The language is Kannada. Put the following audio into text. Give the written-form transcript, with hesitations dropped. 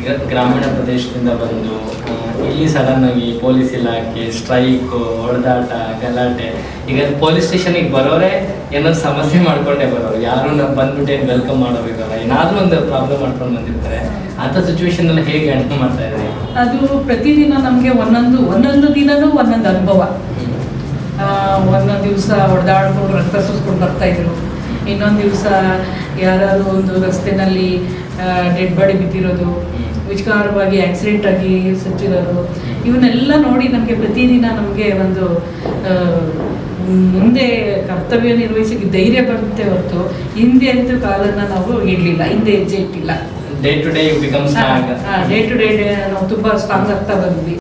ಈಗ ಗ್ರಾಮೀಣ ಪ್ರದೇಶದಿಂದ ಬಂದು ಇಲ್ಲಿ ಸಡನ್ ಆಗಿ ಪೊಲೀಸ್ ಇಲಾಖೆ ಸ್ಟ್ರೈಕು, ಹೊಡೆದಾಟ, ಗಲಾಟೆ. ಈಗ ಪೊಲೀಸ್ ಸ್ಟೇಷನಿಗೆ ಬರೋರೆ ಏನಾದ್ರು ಸಮಸ್ಯೆ ಮಾಡ್ಕೊಂಡೇ ಬರೋರು, ಯಾರು ನಾವು ಬಂದ್ಬಿಟ್ಟು ಏನು ವೆಲ್ಕಮ್ ಮಾಡೋದಿರಲ್ಲ, ಏನಾದರೂ ಒಂದು ಪ್ರಾಬ್ಲಮ್ ಮಾಡ್ಕೊಂಡು ಬಂದಿರ್ತಾರೆ. ಅಂಥ ಸಿಚುವೇಶನ್ ಎಲ್ಲ ಹೇಗೆ ಹ್ಯಾಂಡಲ್ ಮಾಡ್ತಾ ಇದ್ದಾರೆ? ಅದು ಪ್ರತಿದಿನ ನಮಗೆ ಒಂದೊಂದು ದಿನನೂ ಒಂದೊಂದು ಅನುಭವ. ಒಂದೊಂದು ದಿವಸ ಹೊಡೆದಾಡ್ಕೊಂಡು ರಕ್ತ ಸುರಿಸ್ಕೊಂಡು ಬರ್ತಾಯಿದ್ರು, ಇನ್ನೊಂದು ದಿವಸ ಯಾರಾದರೂ ಒಂದು ರಸ್ತೆನಲ್ಲಿ ಡೆಡ್ ಬಾಡಿ ಬಿದ್ದಿರೋದು, ವಿಚಿತ್ರವಾಗಿ ಆಕ್ಸಿಡೆಂಟ್ ಆಗಿ ಸತ್ತಿರೋದು, ಇವನ್ನೆಲ್ಲ ನೋಡಿ ನಮಗೆ ಪ್ರತಿದಿನ ನಮಗೆ ಒಂದು ಮುಂದೆ ಕರ್ತವ್ಯ ನಿರ್ವಹಿಸೋಕ್ಕೆ ಧೈರ್ಯ ಬರುತ್ತೆ ಹೊರತು ಹಿಂದೆ ಅಂತೂ ಕಾಲನ್ನು ನಾವು ಇಡಲಿಲ್ಲ, ಹಿಂದೆ ಹೆಜ್ಜೆ ಇಟ್ಟಿಲ್ಲ. Day to day become strong. Day to day ನಾವು ತುಂಬ ಸ್ಟ್ರಾಂಗ್ ಆಗ್ತಾ ಬಂದ್ವಿ.